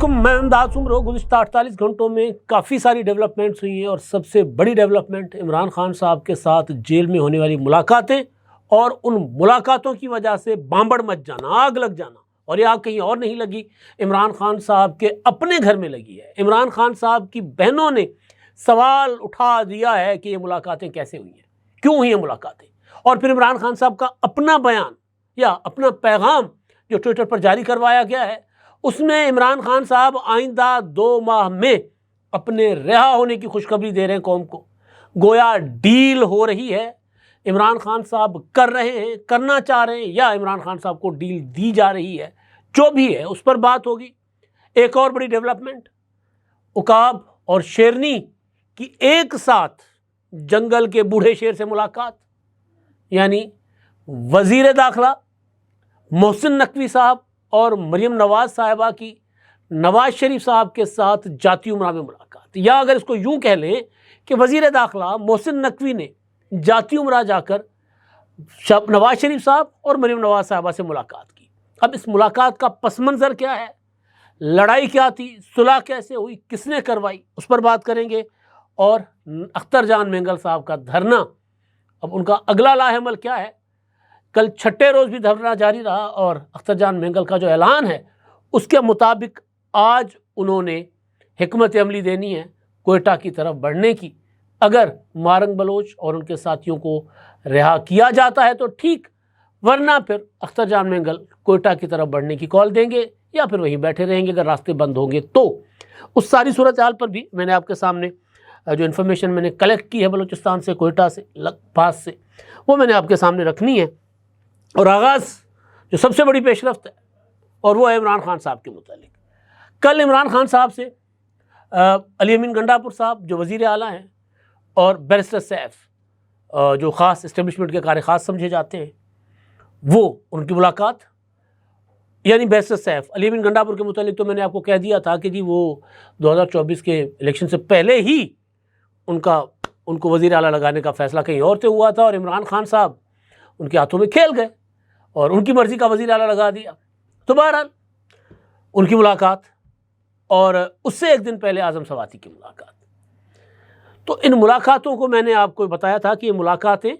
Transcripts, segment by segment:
علیکم، میں امداد عمر. گزشتہ 48 گھنٹوں میں کافی ساری ڈیولپمنٹس ہوئی ہیں اور سب سے بڑی ڈیولپمنٹ عمران خان صاحب کے ساتھ جیل میں ہونے والی ملاقاتیں اور ان ملاقاتوں کی وجہ سے بامبڑ مچ جانا، آگ لگ جانا. اور یہ آگ کہیں اور نہیں لگی، عمران خان صاحب کے اپنے گھر میں لگی ہے. عمران خان صاحب کی بہنوں نے سوال اٹھا دیا ہے کہ یہ ملاقاتیں کیسے ہوئی ہیں، کیوں ہوئی ہیں ملاقاتیں. اور پھر عمران خان صاحب کا اپنا بیان یا اپنا پیغام جو ٹویٹر پر جاری کروایا گیا ہے، اس میں عمران خان صاحب آئندہ 2 ماہ میں اپنے رہا ہونے کی خوشخبری دے رہے ہیں قوم کو. گویا ڈیل ہو رہی ہے، عمران خان صاحب کر رہے ہیں، کرنا چاہ رہے ہیں، یا عمران خان صاحب کو ڈیل دی جا رہی ہے. جو بھی ہے اس پر بات ہوگی. ایک اور بڑی ڈیولپمنٹ، عقاب اور شیرنی کی ایک ساتھ جنگل کے بوڑھے شیر سے ملاقات. یعنی وزیر داخلہ محسن نقوی صاحب اور مریم نواز صاحبہ کی نواز شریف صاحب کے ساتھ جاتی عمرہ میں ملاقات. یا اگر اس کو یوں کہہ لیں کہ وزیر داخلہ محسن نقوی نے جاتی عمرہ جا کر نواز شریف صاحب اور مریم نواز صاحبہ سے ملاقات کی. اب اس ملاقات کا پس منظر کیا ہے، لڑائی کیا تھی، صلح کیسے ہوئی، کس نے کروائی، اس پر بات کریں گے. اور اختر جان مینگل صاحب کا دھرنا، اب ان کا اگلا لاہ عمل کیا ہے. کل چھٹے روز بھی دھرنا جاری رہا اور اختر جان مینگل کا جو اعلان ہے اس کے مطابق آج انہوں نے حکمت عملی دینی ہے کوئٹہ کی طرف بڑھنے کی. اگر مارنگ بلوچ اور ان کے ساتھیوں کو رہا کیا جاتا ہے تو ٹھیک، ورنہ پھر اختر جان مینگل کوئٹہ کی طرف بڑھنے کی کال دیں گے یا پھر وہیں بیٹھے رہیں گے اگر راستے بند ہوں گے تو. اس ساری صورتحال پر بھی میں نے آپ کے سامنے جو انفارمیشن میں نے کلیکٹ کی ہے بلوچستان سے، کوئٹہ سے، پاس سے، وہ میں نے آپ کے سامنے رکھنی ہے. اور آغاز جو سب سے بڑی پیش رفت ہے اور وہ ہے عمران خان صاحب کے متعلق. کل عمران خان صاحب سے علی امین گنڈا پور صاحب جو وزیر اعلیٰ ہیں اور بیرسٹر سیف جو خاص اسٹیبلشمنٹ کے کار خاص سمجھے جاتے ہیں، وہ ان کی ملاقات. یعنی بیرسٹر سیف علی امین گنڈا پور کے متعلق تو میں نے آپ کو کہہ دیا تھا کہ جی وہ 2024 کے الیکشن سے پہلے ہی ان کو وزیر اعلیٰ لگانے کا فیصلہ کہیں اور سے ہوا تھا اور عمران خان صاحب ان کے ہاتھوں میں کھیل گئے اور ان کی مرضی کا وزیر اعلیٰ لگا دیا. تو بہرحال ان کی ملاقات اور اس سے ایک دن پہلے اعظم سواتی کی ملاقات. تو ان ملاقاتوں کو میں نے آپ کو بتایا تھا کہ یہ ملاقاتیں،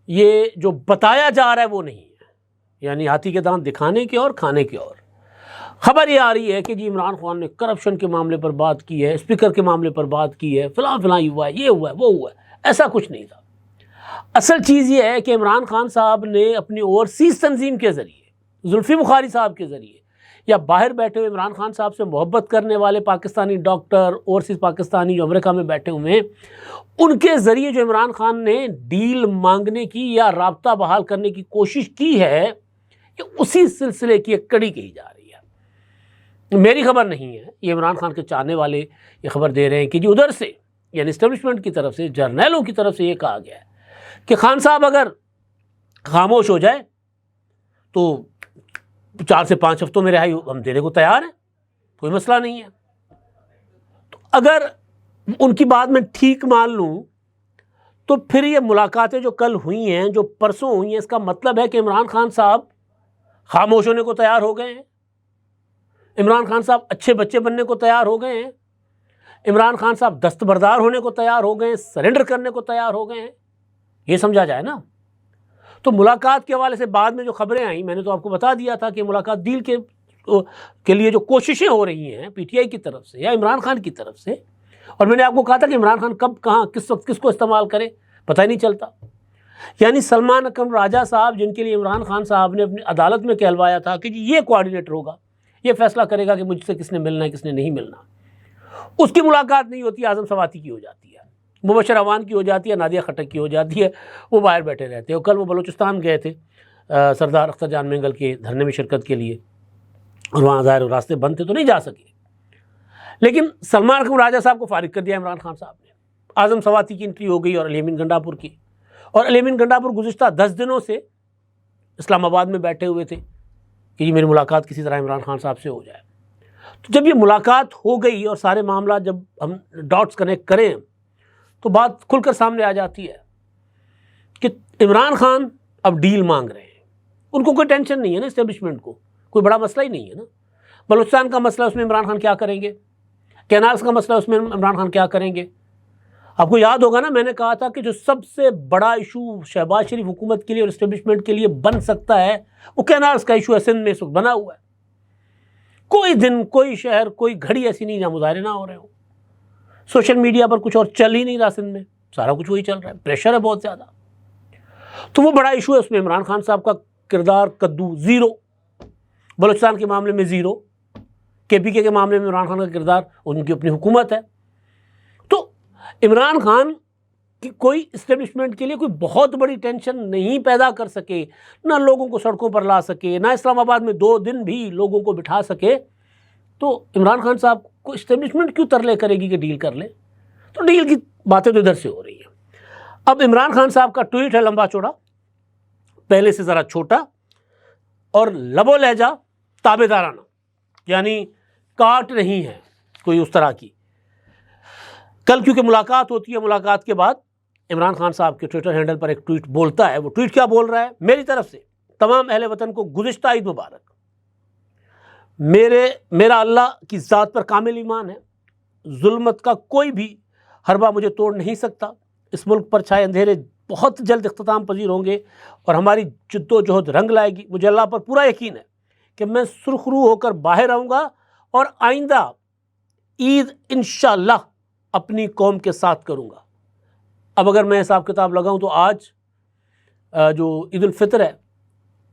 یہ جو بتایا جا رہا ہے وہ نہیں ہے، یعنی ہاتھی کے دانت دکھانے کے اور کھانے کے اور. خبر یہ آ رہی ہے کہ جی عمران خان نے کرپشن کے معاملے پر بات کی ہے، اسپیکر کے معاملے پر بات کی ہے، فلاں فلاں ہوا ہے، یہ ہوا ہے، وہ ہوا ہے. ایسا کچھ نہیں تھا. اصل چیز یہ ہے کہ عمران خان صاحب نے اپنی اوورسیز تنظیم کے ذریعے، زلفی بخاری صاحب کے ذریعے، یا باہر بیٹھے ہوئے عمران خان صاحب سے محبت کرنے والے پاکستانی ڈاکٹر، اوورسیز پاکستانی جو امریکہ میں بیٹھے ہوئے ہیں، ان کے ذریعے جو عمران خان نے ڈیل مانگنے کی یا رابطہ بحال کرنے کی کوشش کی ہے، کہ اسی سلسلے کی ایک کڑی کہی جا رہی ہے. میری خبر نہیں ہے، یہ عمران خان کے چاہنے والے یہ خبر دے رہے ہیں کہ جی ادھر سے، یعنی اسٹیبلشمنٹ کی طرف سے، جرنیلوں کی طرف سے یہ کہا گیا ہے کہ خان صاحب اگر خاموش ہو جائے تو 4 سے 5 ہفتوں میں رہائی ہم دینے کو تیار ہیں، کوئی مسئلہ نہیں ہے. تو اگر ان کی بات میں ٹھیک مان لوں تو پھر یہ ملاقاتیں جو کل ہوئی ہیں، جو پرسوں ہوئی ہیں، اس کا مطلب ہے کہ عمران خان صاحب خاموش ہونے کو تیار ہو گئے ہیں، عمران خان صاحب اچھے بچے بننے کو تیار ہو گئے ہیں، عمران خان صاحب دستبردار ہونے کو تیار ہو گئے ہیں، سرنڈر کرنے کو تیار ہو گئے ہیں. یہ سمجھا جائے نا. تو ملاقات کے حوالے سے بعد میں جو خبریں آئیں، میں نے تو آپ کو بتا دیا تھا کہ ملاقات ڈیل کے لیے جو کوششیں ہو رہی ہیں پی ٹی آئی کی طرف سے یا عمران خان کی طرف سے، اور میں نے آپ کو کہا تھا کہ عمران خان کب، کہاں، کس وقت کس کو استعمال کرے پتہ ہی نہیں چلتا. یعنی سلمان اکرم راجہ صاحب، جن کے لیے عمران خان صاحب نے اپنی عدالت میں کہلوایا تھا کہ جی یہ کوآرڈینیٹر ہوگا، یہ فیصلہ کرے گا کہ مجھ سے کس نے ملنا ہے کس نے نہیں ملنا، اس کی ملاقات نہیں ہوتی، اعظم سواتی کی ہو جاتی ہے، مبشر عوان کی ہو جاتی ہے، نادیہ خٹک کی ہو جاتی ہے، وہ باہر بیٹھے رہتے ہیں. اور کل وہ بلوچستان گئے تھے سردار اختر جان مینگل کے دھرنے میں شرکت کے لیے، اور وہاں ظاہر راستے بند تھے تو نہیں جا سکے. لیکن سلمان اکرم راجہ صاحب کو فارغ کر دیا عمران خان صاحب نے. اعظم سواتی کی انٹری ہو گئی اور علی امین گنڈا پور کی. اور علی امین گنڈا پور گزشتہ 10 دنوں سے اسلام آباد میں بیٹھے ہوئے تھے کہ یہ میری ملاقات کسی طرح عمران خان صاحب سے ہو جائے. تو جب یہ ملاقات ہو گئی اور سارے معاملات جب ہم ڈاٹس کنیکٹ کریں تو بات کھل کر سامنے آ جاتی ہے کہ عمران خان اب ڈیل مانگ رہے ہیں. ان کو کوئی ٹینشن نہیں ہے نا، اسٹیبلشمنٹ کو کوئی بڑا مسئلہ ہی نہیں ہے نا. بلوچستان کا مسئلہ اس میں عمران خان کیا کریں گے؟ کینالز کا مسئلہ اس میں عمران خان کیا کریں گے؟ آپ کو یاد ہوگا نا، میں نے کہا تھا کہ جو سب سے بڑا ایشو شہباز شریف حکومت کے لیے اور اسٹیبلشمنٹ کے لیے بن سکتا ہے وہ کینالز کا ایشو ہے۔ سندھ میں اس وقت بنا ہوا ہے، کوئی دن، کوئی شہر، کوئی گھڑی ایسی نہیں جہاں مظاہرے نہ ہو رہے ہوں۔ سوشل میڈیا پر کچھ اور چل ہی نہیں رہا، سندھ میں سارا کچھ وہی چل رہا ہے، پریشر ہے بہت زیادہ۔ تو وہ بڑا ایشو ہے، اس میں عمران خان صاحب کا کردار کدو، زیرو۔ بلوچستان کے معاملے میں زیرو، کے پی کے معاملے میں عمران خان کا کردار، ان کی اپنی حکومت ہے۔ تو عمران خان کی کوئی اسٹیبلشمنٹ کے لیے کوئی بہت بڑی ٹینشن نہیں پیدا کر سکے، نہ لوگوں کو سڑکوں پر لا سکے، نہ اسلام آباد میں 2 دن بھی لوگوں کو بٹھا سکے، تو عمران خان صاحب کو اسٹیبلشمنٹ کیوں ترلے کرے گی کہ ڈیل کر لیں؟ تو ڈیل کی باتیں تو ادھر سے ہو رہی ہیں۔ اب عمران خان صاحب کا ٹویٹ ہے لمبا چوڑا، پہلے سے ذرا چھوٹا اور لب و لہجہ تابع دارانہ، یعنی کاٹ نہیں ہے کوئی اس طرح کی۔ کل کیونکہ ملاقات ہوتی ہے، ملاقات کے بعد عمران خان صاحب کے ٹویٹر ہینڈل پر ایک ٹویٹ بولتا ہے۔ وہ ٹویٹ کیا بول رہا ہے؟ میری طرف سے تمام اہل وطن کو گزشتہ عید مبارک۔ میرا اللہ کی ذات پر کامل ایمان ہے، ظلمت کا کوئی بھی حربہ مجھے توڑ نہیں سکتا۔ اس ملک پر چھائے اندھیرے بہت جلد اختتام پذیر ہوں گے اور ہماری جد و جہد رنگ لائے گی۔ مجھے اللہ پر پورا یقین ہے کہ میں سرخ روح ہو کر باہر آؤں گا اور آئندہ عید انشاءاللہ اپنی قوم کے ساتھ کروں گا۔ اب اگر میں حساب کتاب لگاؤں تو آج جو عید الفطر ہے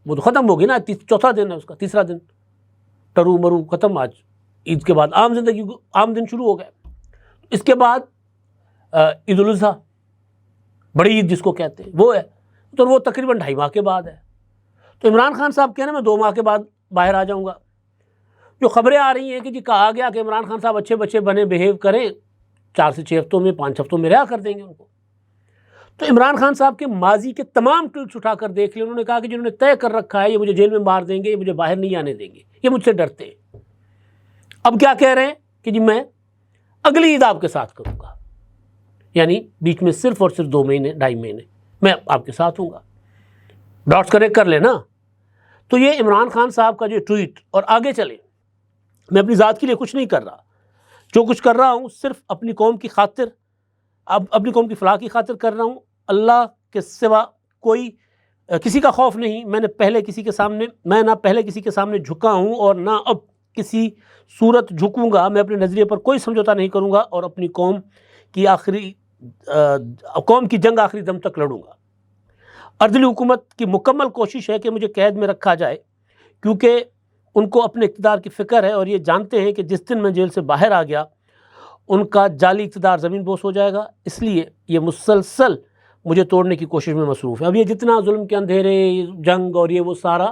وہ تو ختم ہوگی نا، چوتھا دن ہے اس کا، تیسرا دن، ٹرو مرو ختم۔ آج عید کے بعد عام زندگی، عام دن شروع ہو گئے۔ اس کے بعد عید الاضحیٰ، بڑی عید جس کو کہتے ہیں، وہ ہے، تو وہ تقریباً 2.5 ماہ کے بعد ہے۔ تو عمران خان صاحب کہنا میں 2 ماہ کے بعد باہر آ جاؤں گا۔ جو خبریں آ رہی ہیں کہ جی کہا گیا کہ عمران خان صاحب اچھے بچے بنے، بیہیو کریں، 4 سے 6 ہفتوں میں، 5 ہفتوں میں رہا کر دیں گے ان کو۔ تو عمران خان صاحب کے ماضی کے تمام ٹویٹس اٹھا کر دیکھ لیں، انہوں نے کہا کہ جنہوں نے طے کر رکھا ہے یہ مجھے جیل میں مار دیں گے، یہ مجھے باہر نہیں آنے دیں گے، یہ مجھ سے ڈرتے ہیں۔ اب کیا کہہ رہے ہیں کہ جی میں اگلی عید آپ کے ساتھ کروں گا، یعنی بیچ میں صرف اور صرف 2 مہینے 2.5 مہینے میں آپ کے ساتھ ہوں گا۔ ڈاٹس کنیکٹ کر لینا۔ تو یہ عمران خان صاحب کا جو ٹویٹ، اور آگے چلیں، میں اپنی ذات کے لیے کچھ نہیں کر رہا، جو کچھ کر رہا ہوں صرف اپنی قوم کی خاطر، اپنی قوم کی فلاح کی خاطر کر رہا ہوں۔ اللہ کے سوا کوئی کسی کا خوف نہیں۔ میں نہ پہلے کسی کے سامنے جھکا ہوں اور نہ اب کسی صورت جھکوں گا۔ میں اپنے نظریے پر کوئی سمجھوتا نہیں کروں گا اور اپنی قوم کی جنگ آخری دم تک لڑوں گا۔ اردلی حکومت کی مکمل کوشش ہے کہ مجھے قید میں رکھا جائے، کیونکہ ان کو اپنے اقتدار کی فکر ہے اور یہ جانتے ہیں کہ جس دن میں جیل سے باہر آ گیا ان کا جعلی اقتدار زمین بوس ہو جائے گا، اس لیے یہ مسلسل مجھے توڑنے کی کوشش میں مصروف ہے۔ اب یہ جتنا ظلم کے اندھیرے، جنگ اور یہ وہ سارا،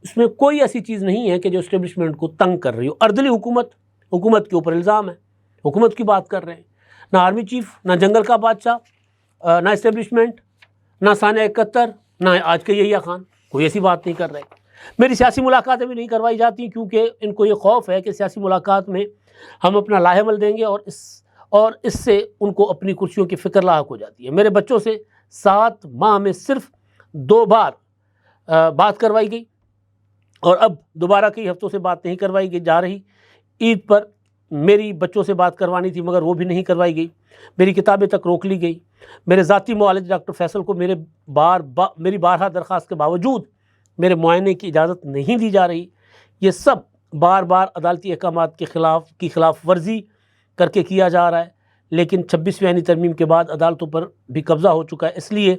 اس میں کوئی ایسی چیز نہیں ہے کہ جو اسٹیبلشمنٹ کو تنگ کر رہی ہو۔ اردلی حکومت کے اوپر الزام ہے، حکومت کی بات کر رہے ہیں، نہ آرمی چیف، نہ جنگل کا بادشاہ، نہ اسٹیبلشمنٹ، نہ ثانیہ 71، نہ آج کے یحییٰ خان، کوئی ایسی بات نہیں کر رہے۔ میری سیاسی ملاقاتیں بھی نہیں کروائی جاتی کیونکہ ان کو یہ خوف ہے کہ سیاسی ملاقات میں ہم اپنا لاہ عمل دیں گے اور اس سے ان کو اپنی کرسیوں کی فکر لاحق ہو جاتی ہے۔ میرے بچوں سے 7 ماہ میں صرف 2 بار بات کروائی گئی اور اب دوبارہ کئی ہفتوں سے بات نہیں کروائی جا رہی۔ عید پر میری بچوں سے بات کروانی تھی مگر وہ بھی نہیں کروائی گئی۔ میری کتابیں تک روک لی گئی۔ میرے ذاتی معالج ڈاکٹر فیصل کو میری بارہا درخواست کے باوجود میرے معائنے کی اجازت نہیں دی جا رہی۔ یہ سب بار بار عدالتی احکامات کی خلاف ورزی کر کے کیا جا رہا ہے، لیکن 26ویں آئینی ترمیم کے بعد عدالتوں پر بھی قبضہ ہو چکا ہے، اس لیے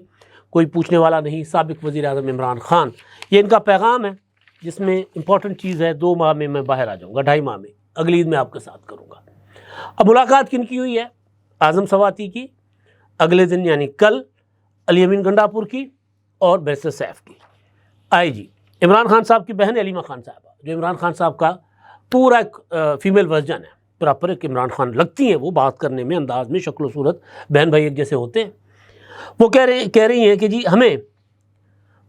کوئی پوچھنے والا نہیں۔ سابق وزیر اعظم عمران خان، یہ ان کا پیغام ہے جس میں امپورٹنٹ چیز ہے 2 ماہ میں باہر آ جاؤں گا، 2.5 ماہ میں اگلی عید میں آپ کے ساتھ کروں گا۔ اب ملاقات کن کی ہوئی ہے؟ اعظم سواتی کی، اگلے دن یعنی کل علی امین گنڈاپور کی اور بیرسٹر سیف کی۔ آئی جی عمران خان صاحب کی بہن علیمہ خان صاحبہ، جو عمران خان صاحب کا پورا ایک فیمیل ورژن ہے، پراپر ایک عمران خان لگتی ہیں، وہ بات کرنے میں، انداز میں، شکل و صورت بہن بھائی ایک جیسے ہوتے ہیں۔ وہ کہہ رہی ہیں کہ جی ہمیں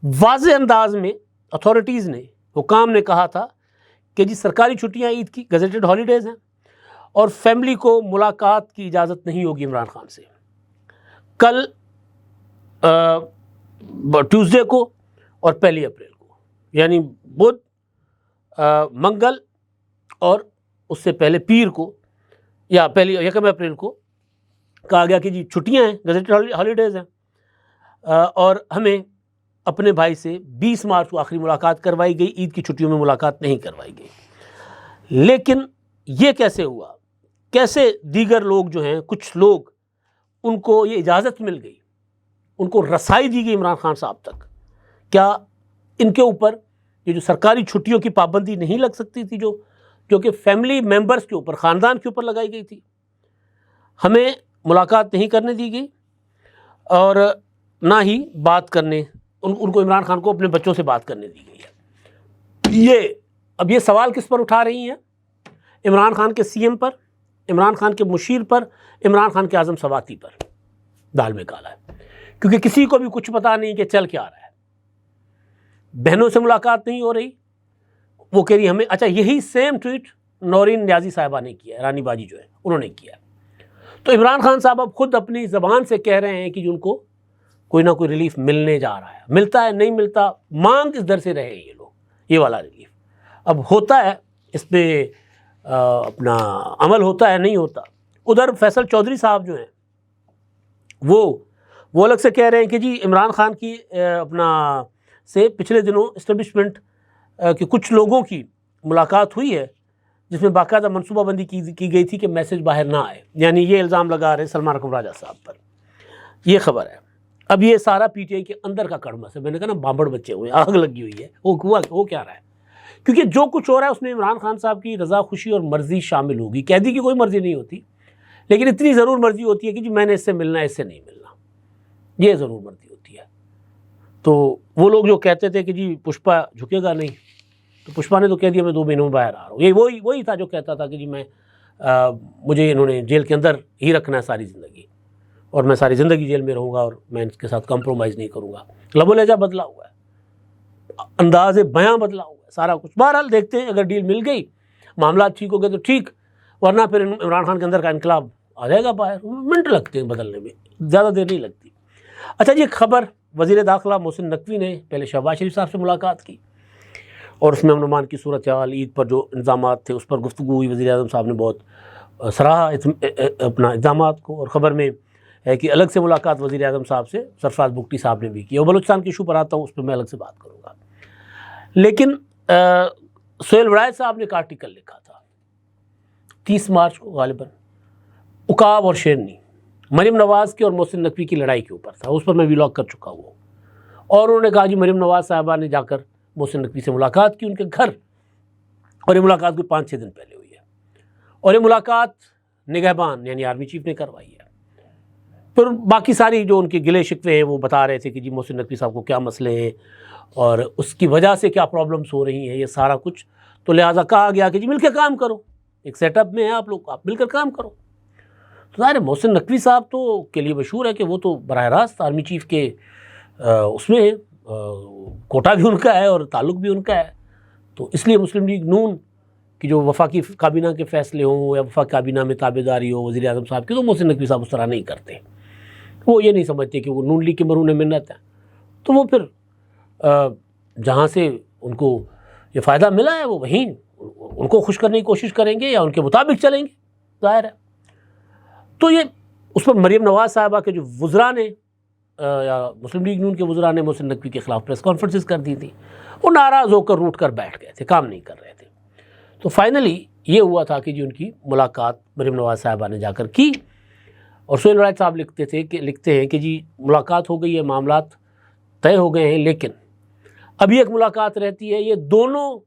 واضح انداز میں اتھارٹیز نے، حکام نے کہا تھا کہ جی سرکاری چھٹیاں عید کی گزٹڈ ہالیڈیز ہیں اور فیملی کو ملاقات کی اجازت نہیں ہوگی عمران خان سے۔ کل ٹیوزڈے کو اور 1 اپریل کو، یعنی بدھ، منگل اور اس سے پہلے پیر کو یا پہلی 1 اپریل کو کہا گیا کہ جی چھٹیاں ہیں، گزٹڈ ہالیڈیز ہیں، اور ہمیں اپنے بھائی سے 20 مارچ کو آخری ملاقات کروائی گئی، عید کی چھٹیوں میں ملاقات نہیں کروائی گئی۔ لیکن یہ کیسے ہوا؟ کیسے دیگر لوگ جو ہیں، کچھ لوگ، ان کو یہ اجازت مل گئی، ان کو رسائی دی گئی عمران خان صاحب تک؟ کیا ان کے اوپر یہ جو سرکاری چھٹیوں کی پابندی نہیں لگ سکتی تھی جو کہ فیملی ممبرز کے اوپر، خاندان کے اوپر لگائی گئی تھی؟ ہمیں ملاقات نہیں کرنے دی گئی، اور نہ ہی بات کرنے، ان کو، عمران خان کو اپنے بچوں سے بات کرنے دی گئی ہے۔ اب یہ سوال کس پر اٹھا رہی ہیں؟ عمران خان کے سی ایم پر، عمران خان کے مشیر پر، عمران خان کے اعظم سواتی پر۔ دال میں کالا ہے، کیونکہ کسی کو بھی کچھ پتا نہیں کہ چل کیا رہا ہے۔ بہنوں سے ملاقات نہیں ہو رہی، وہ کہہ رہی ہمیں، اچھا یہی سیم ٹویٹ نورین نیازی صاحبہ نے کیا ہے، رانی باجی جو ہے انہوں نے کیا ہے۔ تو عمران خان صاحب اب خود اپنی زبان سے کہہ رہے ہیں کہ ان کو کوئی نہ کوئی ریلیف ملنے جا رہا ہے، ملتا ہے نہیں ملتا، مانگ اس در سے رہے یہ لوگ، یہ والا ریلیف اب ہوتا ہے، اس پہ اپنا عمل ہوتا ہے نہیں ہوتا۔ ادھر فیصل چودھری صاحب جو ہیں وہ الگ سے کہہ رہے ہیں کہ جی عمران خان کی اپنا سے پچھلے دنوں اسٹیبلشمنٹ کے کچھ لوگوں کی ملاقات ہوئی ہے، جس میں باقاعدہ منصوبہ بندی کی گئی تھی کہ میسج باہر نہ آئے، یعنی یہ الزام لگا رہے سلمان اکرم راجہ صاحب پر۔ یہ خبر ہے۔ اب یہ سارا پی ٹی آئی کے اندر کا کڑمس ہے، میں نے کہا نا بامبڑ بچے ہوئے، آگ لگی ہوئی ہے، وہ کیا رہا ہے؟ کیونکہ جو کچھ ہو رہا ہے اس میں عمران خان صاحب کی رضا خوشی اور مرضی شامل ہوگی۔ قیدی کی کوئی مرضی نہیں ہوتی، لیکن اتنی ضرور مرضی ہوتی ہے کہ جی میں نے اس سے ملنا ہے، اس سے نہیں ملنا، یہ ضرور مرضی ہوتی ہے۔ تو وہ لوگ جو کہتے تھے کہ جی پشپا جھکے گا نہیں، تو پشپا نے تو کہہ دیا میں 2 مہینوں میں باہر آ رہا ہوں۔ یہ وہی تھا جو کہتا تھا کہ جی مجھے انہوں نے جیل کے اندر ہی رکھنا ہے ساری زندگی، اور میں ساری زندگی جیل میں رہوں گا، اور میں اس کے ساتھ کمپرومائز نہیں کروں گا۔ لب و لہجہ بدلا ہوا ہے، انداز بیاں بدلا ہوا ہے، سارا کچھ۔ بہرحال دیکھتے ہیں، اگر ڈیل مل گئی، معاملات ٹھیک ہو گئے تو ٹھیک، ورنہ پھر عمران خان کے اندر کا انقلاب آ جائے گا باہر۔ منٹ لگتے ہیں بدلنے میں، زیادہ دیر نہیں لگتی۔ اچھا جی، ایک خبر، وزیر داخلہ محسن نقوی نے پہلے شہباز شریف صاحب سے ملاقات کی، اور اس میں امن و امان کی صورتحال، عید پر جو انتظامات تھے اس پر گفتگو ہوئی۔ وزیر اعظم صاحب نے بہت سراہا اپنا اقدامات کو، اور خبر میں ہے کہ الگ سے ملاقات وزیر اعظم صاحب سے سرفراز بگٹی صاحب نے بھی کی۔ اور بلوچستان کے ایشو پر آتا ہوں، اس پہ میں الگ سے بات کروں گا۔ لیکن سہیل ولایت صاحب نے ایک آرٹیکل لکھا تھا 30 مارچ کو غالباً، عقاب اور شیرنی، مریم نواز کی اور محسن نقوی کی لڑائی کے اوپر تھا، اس پر میں ویلاگ کر چکا ہوں۔ اور انہوں نے کہا جی مریم نواز صاحبہ نے جا کر محسن نقوی سے ملاقات کی ان کے گھر، اور یہ ملاقات کوئی 5-6 دن پہلے ہوئی ہے، اور یہ ملاقات نگہبان یعنی آرمی چیف نے کروائی ہے۔ پھر باقی ساری جو ان کے گلے شکوے ہیں وہ بتا رہے تھے کہ جی محسن نقوی صاحب کو کیا مسئلے ہیں اور اس کی وجہ سے کیا پرابلمس ہو رہی ہیں، یہ سارا کچھ۔ تو لہٰذا کہا گیا کہ جی مل کے کام کرو، ایک سیٹ اپ میں ہیں آپ لوگ، آپ مل کر کام کرو۔ تو ظاہر ہے محسن نقوی صاحب تو کے لیے مشہور ہے کہ وہ تو براہ راست آرمی چیف کے اس میں کوٹا بھی ان کا ہے اور تعلق بھی ان کا ہے، تو اس لیے مسلم لیگ نون کی جو وفاقی کابینہ کے فیصلے ہوں یا وفاقی کابینہ میں تابع داری ہو وزیر اعظم صاحب کی، تو محسن نقوی صاحب اس طرح نہیں کرتے۔ وہ یہ نہیں سمجھتے کہ وہ نون لیگ کے مرہون منت ہیں، تو وہ پھر جہاں سے ان کو یہ فائدہ ملا ہے وہ وہیں ان کو خوش کرنے کی کوشش کریں گے یا ان کے مطابق چلیں گے، ظاہر ہے۔ تو یہ اس پر مریم نواز صاحبہ کے جو وزراء نے یا مسلم لیگ نون کے وزراء نے محسن نقوی کے خلاف پریس کانفرنسز کر دی تھی، وہ ناراض ہو کر روٹ کر بیٹھ گئے تھے، کام نہیں کر رہے تھے۔ تو فائنلی یہ ہوا تھا کہ جو ان کی ملاقات مریم نواز صاحبہ نے جا کر کی، اور سہیل ولایت صاحب لکھتے ہیں کہ جی ملاقات ہو گئی ہے، معاملات طے ہو گئے ہیں، لیکن ابھی ایک ملاقات رہتی ہے، یہ دونوں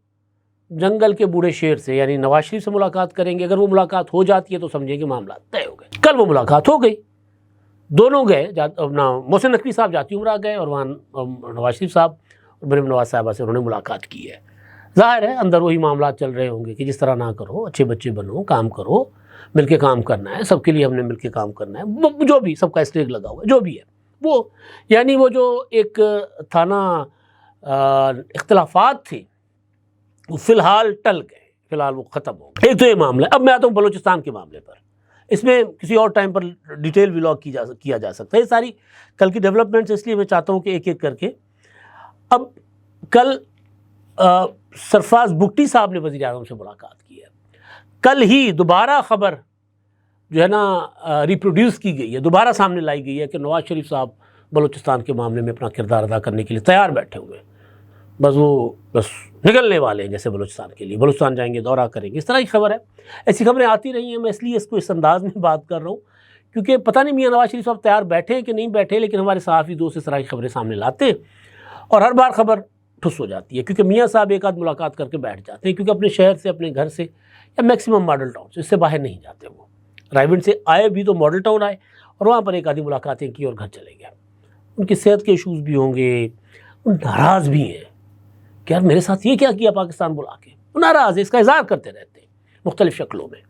جنگل کے بوڑھے شیر سے یعنی نواز شریف سے ملاقات کریں گے۔ اگر وہ ملاقات ہو جاتی ہے تو سمجھیں کہ معاملات طے ہو گئے۔ کل وہ ملاقات ہو گئی، دونوں گئے، اپنا محسن نقوی صاحب جاتی عمرہ گئے، اور وہاں نواز شریف صاحب اور مریم نواز صاحبہ سے انہوں نے ملاقات کی ہے۔ ظاہر ہے اندر وہی معاملات چل رہے ہوں گے کہ جس طرح نہ کرو، اچھے بچے بنو، کام کرو، مل کے کام کرنا ہے، سب کے لیے ہم نے مل کے کام کرنا ہے، جو بھی سب کا اسٹیک لگا ہوا ہے، جو بھی ہے وہ، یعنی وہ جو ایک تھا نا اختلافات تھے وہ فی الحال ٹل گئے، فی الحال وہ ختم ہو گئے۔ ایک تو یہ معاملہ ہے۔ اب میں آتا ہوں بلوچستان کے معاملے پر، اس میں کسی اور ٹائم پر ڈیٹیل ویلاگ کیا جا سکتا ہے، یہ ساری کل کی ڈیولپمنٹس، اس لیے میں چاہتا ہوں کہ ایک ایک کر کے۔ اب کل سرفراز بگٹی صاحب نے وزیر اعظم سے ملاقات کی ہے، کل ہی دوبارہ خبر جو ہے نا ریپروڈیوس کی گئی ہے، دوبارہ سامنے لائی گئی ہے کہ نواز شریف صاحب بلوچستان کے معاملے میں اپنا کردار ادا کرنے کے لیے تیار بیٹھے ہوئے ہیں، بس نکلنے والے ہیں جیسے بلوچستان کے لیے، بلوچستان جائیں گے، دورہ کریں گے، اس طرح کی خبر ہے۔ ایسی خبریں آتی رہی ہیں، میں اس لیے اس کو اس انداز میں بات کر رہا ہوں کیونکہ پتہ نہیں میاں نواز شریف صاحب تیار بیٹھے ہیں کہ نہیں بیٹھے، لیکن ہمارے صحافی دوست اس طرح کی خبریں سامنے لاتے ہیں اور ہر بار خبر ٹھس ہو جاتی ہے، کیونکہ میاں صاحب ایک آدھ ملاقات کر کے بیٹھ جاتے ہیں، کیونکہ اپنے شہر سے، اپنے گھر سے یا میکسیمم ماڈل ٹاؤن سے، اس سے باہر نہیں جاتے۔ وہ رائے سے آئے بھی تو ماڈل ٹاؤن آئے اور وہاں پر ایک آدھی ملاقاتیں کی اور گھر چلے گئے۔ ان کی صحت کے ایشوز بھی ہوں گے، وہ ناراض بھی ہیں کہ یار میرے ساتھ یہ کیا کیا پاکستان بلا کے، وہ ناراض ہے، اس کا اظہار کرتے رہتے ہیں مختلف شکلوں میں۔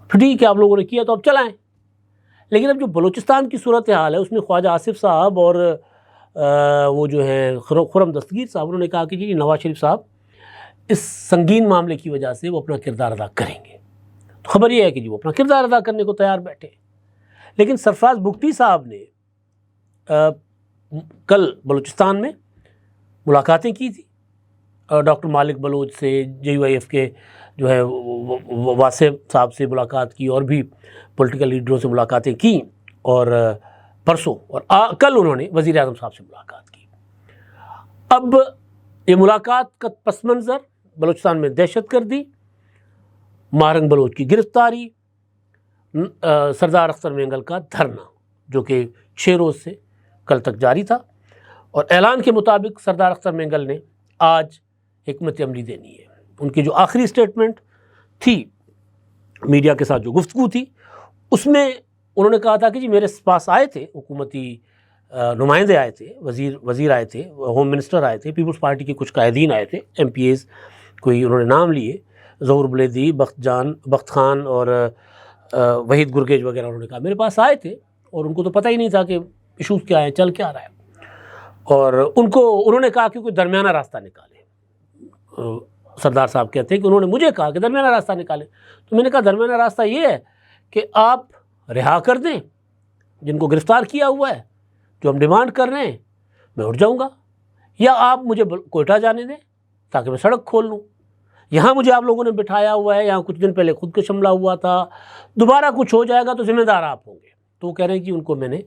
ٹھیک ہے آپ لوگوں نے کیا تو اب چلائیں، لیکن اب جو بلوچستان کی صورتحال ہے اس میں خواجہ آصف صاحب اور وہ جو ہیں خرم دستگیر صاحب، انہوں نے کہا کہ جی نواز شریف صاحب اس سنگین معاملے کی وجہ سے وہ اپنا کردار ادا کریں گے۔ تو خبر یہ ہے کہ جی وہ اپنا کردار ادا کرنے کو تیار بیٹھے، لیکن سرفراز بگٹی صاحب نے کل بلوچستان میں ملاقاتیں کی تھی، ڈاکٹر مالک بلوچ سے، JUIF کے جو ہے واسع صاحب سے ملاقات کی اور بھی پولیٹیکل لیڈروں سے ملاقاتیں کی، اور پرسوں اور کل انہوں نے وزیر اعظم صاحب سے ملاقات کی۔ اب یہ ملاقات کا پس منظر بلوچستان میں دہشت گردی، مارنگ بلوچ کی گرفتاری، سردار اختر مینگل کا دھرنا جو کہ 6 روز سے کل تک جاری تھا، اور اعلان کے مطابق سردار اختر مینگل نے آج حکمت عملی دینی ہے۔ ان کی جو آخری اسٹیٹمنٹ تھی میڈیا کے ساتھ جو گفتگو تھی، اس میں انہوں نے کہا تھا کہ جی میرے پاس آئے تھے حکومتی نمائندے، آئے تھے وزیر آئے تھے، ہوم منسٹر آئے تھے، پیپلز پارٹی کے کچھ قائدین آئے تھے، MPAs کوئی انہوں نے نام لیے، ظہور بلیدی، بخت خان اور وحید گرگیج وغیرہ، انہوں نے کہا میرے پاس آئے تھے اور ان کو تو پتہ ہی نہیں تھا کہ ایشوز کیا ہیں، چل کیا رہا ہے، اور انہوں نے کہا کہ کوئی درمیانہ راستہ نکالے۔ سردار صاحب کہتے ہیں کہ انہوں نے مجھے کہا کہ درمیانہ راستہ نکالیں، تو میں نے کہا درمیانہ راستہ یہ ہے کہ آپ رہا کر دیں جن کو گرفتار کیا ہوا ہے، جو ہم ڈیمانڈ کر رہے ہیں، میں اٹھ جاؤں گا، یا آپ مجھے کوئٹہ جانے دیں تاکہ میں سڑک کھول لوں۔ یہاں مجھے آپ لوگوں نے بٹھایا ہوا ہے، یہاں کچھ دن پہلے خود کش حملہ ہوا تھا، دوبارہ کچھ ہو جائے گا تو ذمہ دار آپ ہوں گے۔ تو وہ کہہ رہے ہیں کہ ان کو میں نے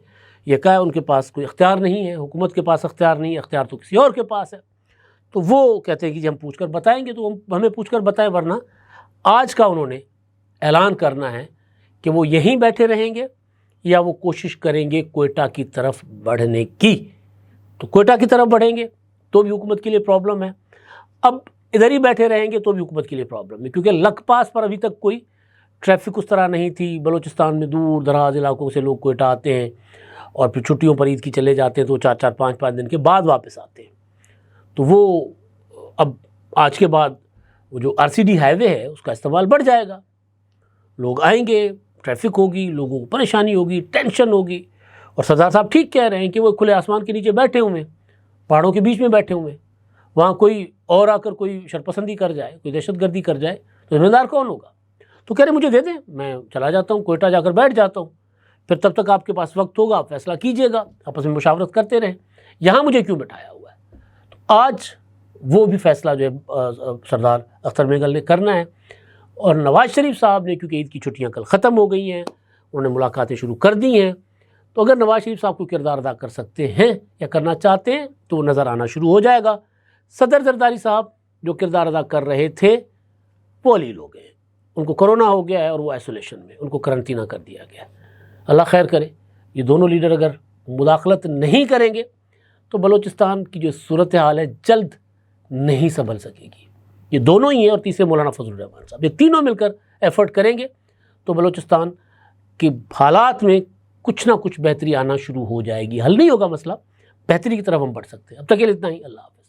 یہ کہا ہے ان کے پاس کوئی اختیار نہیں ہے، حکومت کے پاس اختیار نہیں ہے، اختیار تو کسی اور کے پاس ہے۔ تو وہ کہتے ہیں کہ جی ہم پوچھ کر بتائیں گے، تو ہمیں پوچھ کر بتائیں، ورنہ آج کا انہوں نے اعلان کرنا ہے کہ وہ یہیں بیٹھے رہیں گے یا وہ کوشش کریں گے کوئٹہ کی طرف بڑھنے کی۔ تو کوئٹہ کی طرف بڑھیں گے تو بھی حکومت کے لیے پرابلم ہے، اب ادھر ہی بیٹھے رہیں گے تو بھی حکومت کے لیے پرابلم ہے، کیونکہ لک پاس پر ابھی تک کوئی ٹریفک اس طرح نہیں تھی۔ بلوچستان میں دور دراز علاقوں سے لوگ کوئٹہ آتے ہیں اور پھر چھٹیوں پر عید کی چلے جاتے ہیں، تو 4-4 5-5 دن کے بعد واپس آتے ہیں۔ تو وہ اب آج کے بعد وہ جو RCD ہائی وے ہے اس کا استعمال بڑھ جائے گا، لوگ آئیں گے، ٹریفک ہوگی، لوگوں کو پریشانی ہوگی، ٹینشن ہوگی، اور سردار صاحب ٹھیک کہہ رہے ہیں کہ وہ کھلے آسمان کے نیچے بیٹھے ہوئے ہیں، پہاڑوں کے بیچ میں بیٹھے ہوئے ہیں، وہاں کوئی اور آ کر کوئی شرپسندی کر جائے، کوئی دہشت گردی کر جائے تو ذمہ دار کون ہوگا؟ تو کہہ رہے مجھے دے دیں، میں چلا جاتا ہوں، کوئٹہ جا کر بیٹھ جاتا ہوں، پھر تب تک آپ کے پاس وقت ہوگا، آپ فیصلہ کیجئے گا، آپس میں مشاورت کرتے رہیں، یہاں مجھے کیوں بٹھایا ہوا ہے؟ تو آج وہ بھی فیصلہ جو ہے سردار اختر مینگل نے کرنا ہے، اور نواز شریف صاحب نے کیونکہ عید کی چھٹیاں کل ختم ہو گئی ہیں، انہوں نے ملاقاتیں شروع کر دی ہیں، تو اگر نواز شریف صاحب کو کردار ادا کر سکتے ہیں یا کرنا چاہتے ہیں تو وہ نظر آنا شروع ہو جائے گا۔ صدر زرداری صاحب جو کردار ادا کر رہے تھے وہ علیل ہو گئے، ان کو کرونا ہو گیا ہے اور وہ آئسولیشن میں، ان کو کرنٹینہ کر دیا گیا۔ اللہ خیر کرے، یہ دونوں لیڈر اگر مداخلت نہیں کریں گے تو بلوچستان کی جو صورتحال ہے جلد نہیں سنبھل سکے گی۔ یہ دونوں ہی ہیں، اور تیسرے مولانا فضل الرحمان صاحب، یہ تینوں مل کر ایفرٹ کریں گے تو بلوچستان کے حالات میں کچھ نہ کچھ بہتری آنا شروع ہو جائے گی۔ حل نہیں ہوگا مسئلہ، بہتری کی طرف ہم بڑھ سکتے ہیں۔ اب تک کے لیے اتنا ہی، اللہ حافظ۔